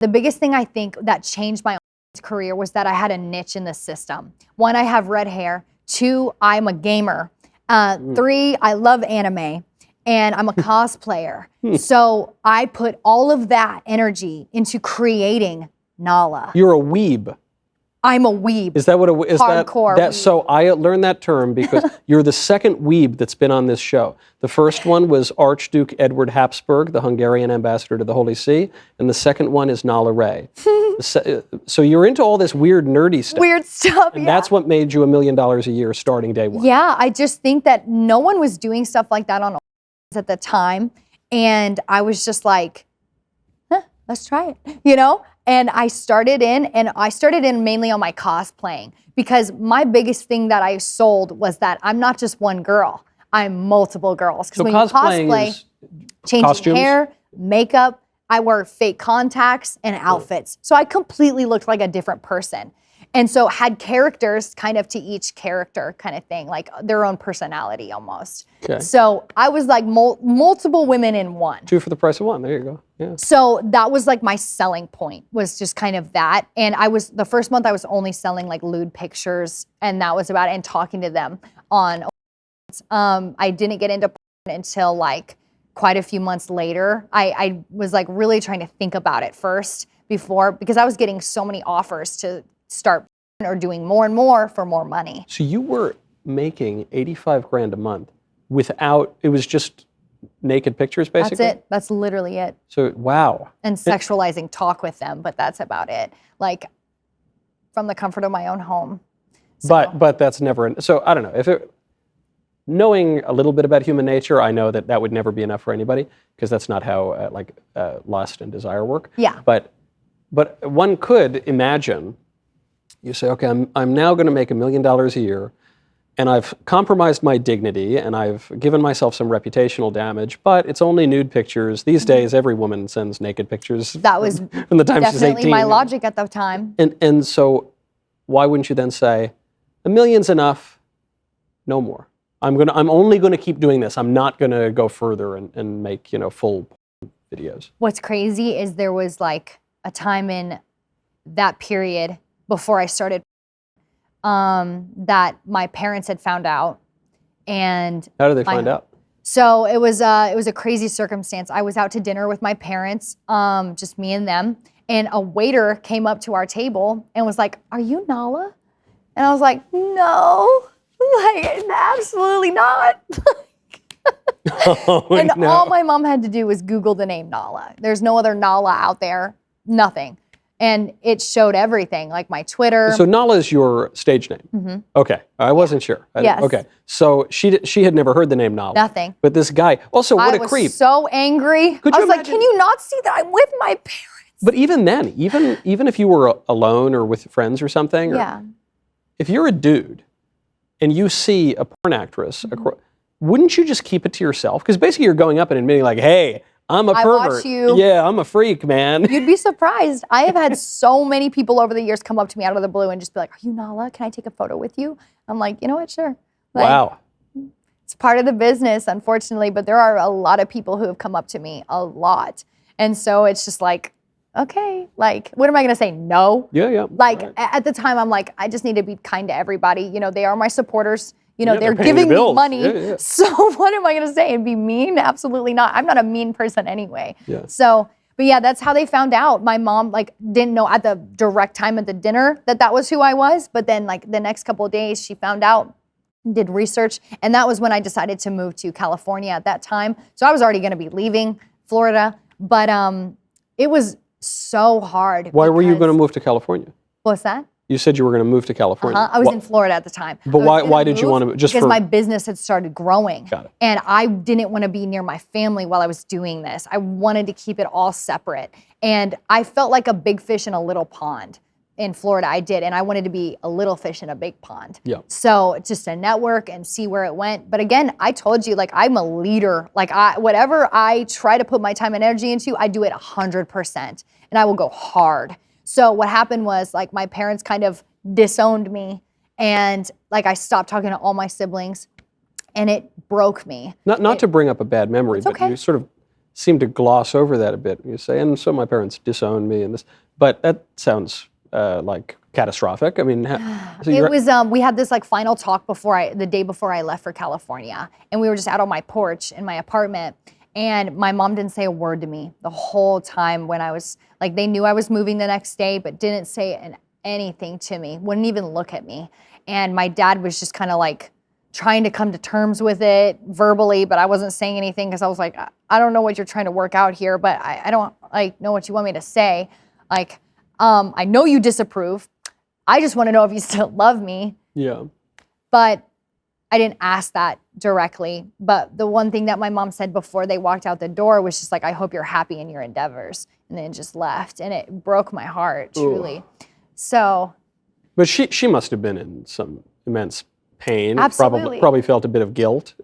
The biggest thing I think that changed my career was that I had a niche in the system. 1, I have red hair. 2, I'm a gamer. 3, I love anime. And I'm a cosplayer. So I put all of that energy into creating Nala. You're a weeb. I'm a weeb. Is that what is hardcore that? weeb. So I learned that term because you're the second weeb that's been on this show. The first one was Archduke Edward Habsburg, the Hungarian ambassador to the Holy See, and the second one is Nala Ray. So you're into all this weird nerdy stuff. Weird stuff, and that's what made you $1 million a year starting day one. Yeah, I just think that no one was doing stuff like that on at the time, and I was just like, let's try it, you know? And I started in mainly on my cosplaying, because my biggest thing that I sold was that I'm not just one girl, I'm multiple girls. Because So when you cosplay, changing costumes? hair, makeup, I wear fake contacts and outfits. So I completely looked like a different person. And so had characters kind of to each character kind of thing, like their own personality almost. Okay. So I was like multiple women in one. 2 for the price of 1. There you go. Yeah. So that was like my selling point, was just kind of that. And the first month I was only selling like lewd pictures, and that was about it, and talking to them on. I didn't get into porn until like quite a few months later. I was like really trying to think about it first because I was getting so many offers to start or doing more and more for more money. So you were making 85 grand a month without, it was just naked pictures basically? That's it. That's literally it. So, wow. And sexualizing talk with them, but that's about it. Like from the comfort of my own home. So. But that's never, so I don't know, knowing a little bit about human nature, I know that would never be enough for anybody, because that's not how lust and desire work. Yeah. But one could imagine, you say, okay, I'm now going to make $1 million a year, and I've compromised my dignity, and I've given myself some reputational damage, but it's only nude pictures. These days, every woman sends naked pictures. That was from the time she's 18. Definitely my logic at the time. And so, why wouldn't you then say, $1 million's enough, no more? I'm only going to keep doing this. I'm not going to go further and make full videos. What's crazy is there was like a time in that period before I started that my parents had found out. And how did they find out? So it was a crazy circumstance. I was out to dinner with my parents, just me and them, and a waiter came up to our table and was like, "Are you Nala?" And I was like, "No, like absolutely not." And all my mom had to do was Google the name Nala. There's no other Nala out there, nothing. And it showed everything, like my Twitter. So Nala is your stage name? Mm-hmm. Okay, I wasn't sure. Yes. Okay, so she had never heard the name Nala. Nothing. But this guy, also what a creep. I was so angry. I was like, can you not see that I'm with my parents? But even then, even if you were alone or with friends or something, yeah. If you're a dude and you see a porn actress, wouldn't you just keep it to yourself? Because basically you're going up and admitting like, hey, I'm a pervert. Watch you. Yeah, I'm a freak, man. You'd be surprised. I have had so many people over the years come up to me out of the blue and just be like, "Are you Nala? Can I take a photo with you?" I'm like, you know what, sure. Like, wow. It's part of the business, unfortunately, but there are a lot of people who have come up to me, a lot. And so it's just like, okay, like, what am I gonna say, no? Yeah. Like, at the time, I'm like, I just need to be kind to everybody. They are my supporters. They're paying giving your me bills. money. Yeah. So what am I going to say and be mean? Absolutely not. I'm not a mean person anyway. Yeah. So, but yeah, that's how they found out. My mom didn't know at the direct time at the dinner that was who I was. But then the next couple of days she found out, did research. And that was when I decided to move to California at that time. So I was already going to be leaving Florida. But it was so hard. Why were you going to move to California? What's that? You said you were going to move to California. I was in Florida at the time. But why did you want to? Because my business had started growing. Got it. And I didn't want to be near my family while I was doing this. I wanted to keep it all separate. And I felt like a big fish in a little pond. In Florida, I did. And I wanted to be a little fish in a big pond. Yeah. So just to network and see where it went. But again, I told you, I'm a leader. Whatever I try to put my time and energy into, I do it 100%. And I will go hard. So what happened was my parents kind of disowned me, and I stopped talking to all my siblings, and it broke me. Not to bring up a bad memory, but okay. you sort of seem to gloss over that a bit. You say, and so my parents disowned me and this, but that sounds like catastrophic. I mean, so It was, we had this like final talk the day before I left for California, and we were just out on my porch in my apartment, and my mom didn't say a word to me the whole time when I was, like, they knew I was moving the next day, but didn't say anything to me, wouldn't even look at me. And my dad was just kind of like trying to come to terms with it verbally, but I wasn't saying anything because I was like, I don't know what you're trying to work out here, but I don't like know what you want me to say. Like, I know you disapprove. I just want to know if you still love me. Yeah. But I didn't ask that directly. But the one thing that my mom said before they walked out the door was just like, I hope you're happy in your endeavors. And then just left. And it broke my heart, truly. Ooh. So. But she must have been in some immense pain. Absolutely. Probably felt a bit of guilt.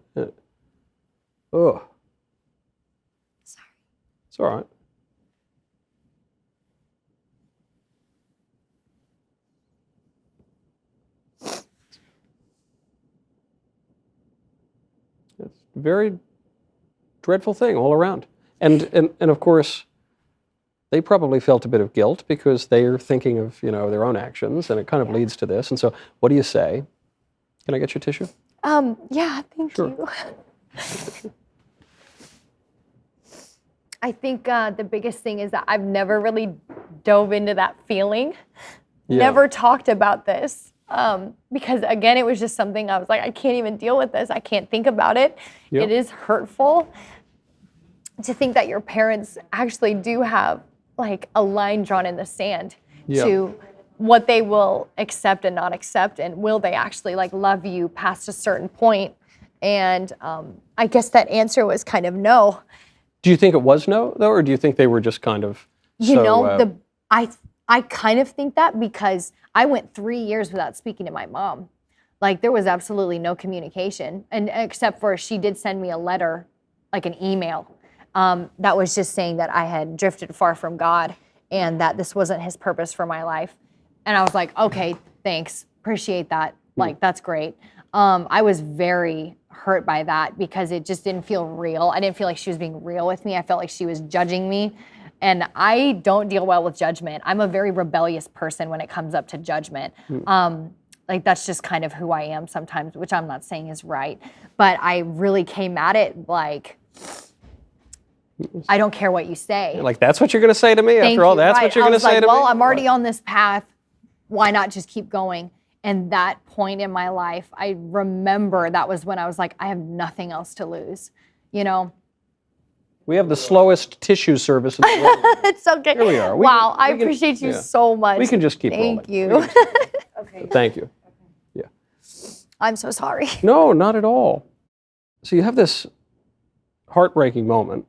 Oh. Sorry. It's all right. It's a very dreadful thing all around. And of course, they probably felt a bit of guilt because they're thinking of, their own actions, and it kind of leads to this. And so what do you say? Can I get your tissue? Yeah, thank you. I think the biggest thing is that I've never really dove into that feeling, never talked about this. Because again, it was just something I was like, I can't even deal with this. I can't think about it. Yep. It is hurtful to think that your parents actually do have like a line drawn in the sand to what they will accept and not accept, and will they actually like love you past a certain point. And I guess that answer was kind of no. Do you think it was no, though, or do you think they were just kind of I kind of think that because I went 3 years without speaking to my mom. Like, there was absolutely no communication, and except for she did send me a letter, like an email, that was just saying that I had drifted far from God and that this wasn't his purpose for my life. And I was like, okay, thanks, appreciate that. Like, that's great. I was very hurt by that because it just didn't feel real. I didn't feel like she was being real with me. I felt like she was judging me. And I don't deal well with judgment. I'm a very rebellious person when it comes up to judgment. Like, that's just kind of who I am sometimes, which I'm not saying is right. But I really came at it like, I don't care what you say. Like, that's what you're going to say to me? After all, that's what you're going to say to me? Well, I'm already on this path. Why not just keep going? And that point in my life, I remember that was when I was like, I have nothing else to lose, We have the slowest tissue service in the world. It's okay. Here we are. Wow, I appreciate you so much. We can just keep rolling. Thank you. Okay. Thank you. Yeah. I'm so sorry. No, not at all. So you have this heartbreaking moment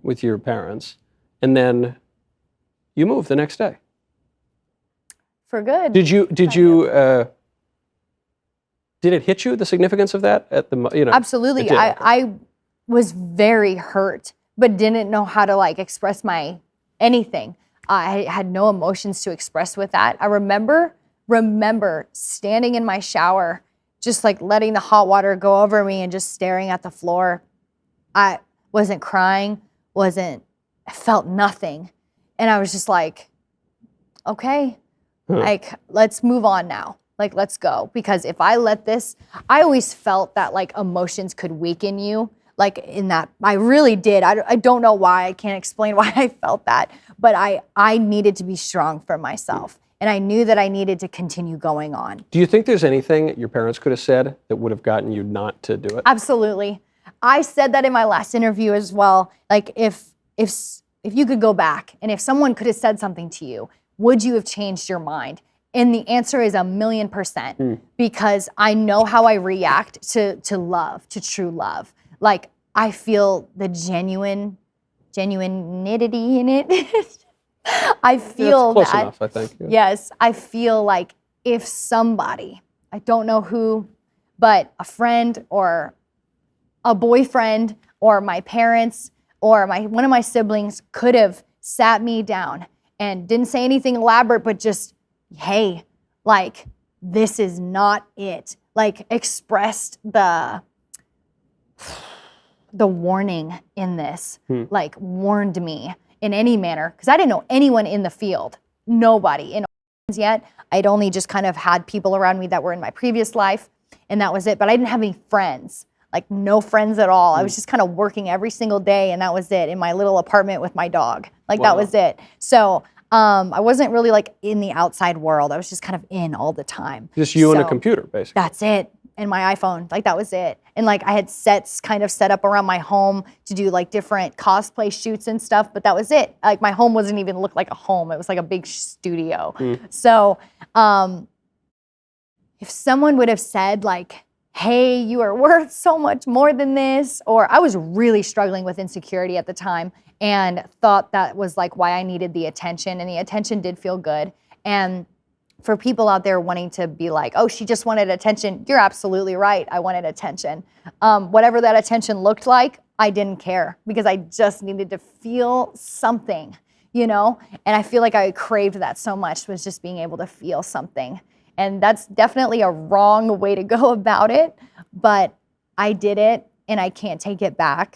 with your parents, and then you move the next day. For good. Did it hit you, the significance of that at the Absolutely. I was very hurt, but didn't know how to like express anything. I had no emotions to express with that. I remember standing in my shower, just like letting the hot water go over me and just staring at the floor. I wasn't crying, I felt nothing. And I was just like, okay, like, let's move on now. Like, let's go. Because if I let this, I always felt that like emotions could weaken you. Like, in that, I really did. I don't know why. I can't explain why I felt that. But I needed to be strong for myself. And I knew that I needed to continue going on. Do you think there's anything your parents could have said that would have gotten you not to do it? Absolutely. I said that in my last interview as well. Like, if you could go back and if someone could have said something to you, would you have changed your mind? And the answer is 1,000,000%, because I know how I react to love, to true love. Like, I feel the genuinenity in it. I feel that's close enough, I think. Yeah. Yes, I feel like if somebody, I don't know who, but a friend or a boyfriend or my parents or one of my siblings could have sat me down and didn't say anything elaborate, but just, hey, like, this is not it. Like, expressed the the warning in this, like warned me in any manner, because I didn't know anyone in the field, nobody in yet. I'd only just kind of had people around me that were in my previous life, and that was it. But I didn't have any friends, like no friends at all. I was just kind of working every single day, and that was it, in my little apartment with my dog. Like that was it. So I wasn't really like in the outside world. I was just kind of in all the time. Just you and a computer, basically. That's it. And my iPhone, like that was it. And like I had sets kind of set up around my home to do like different cosplay shoots and stuff, but that was it. Like my home wasn't even look like a home. It was like a big studio. So if someone would have said like, hey, you are worth so much more than this, or I was really struggling with insecurity at the time and thought that was like why I needed the attention, and the attention did feel good. And for people out there wanting to be like, oh, she just wanted attention, you're absolutely right. I wanted attention. Whatever that attention looked like, I didn't care, because I just needed to feel something, you know? And I feel like I craved that so much, was just being able to feel something. And that's definitely a wrong way to go about it, but I did it and I can't take it back.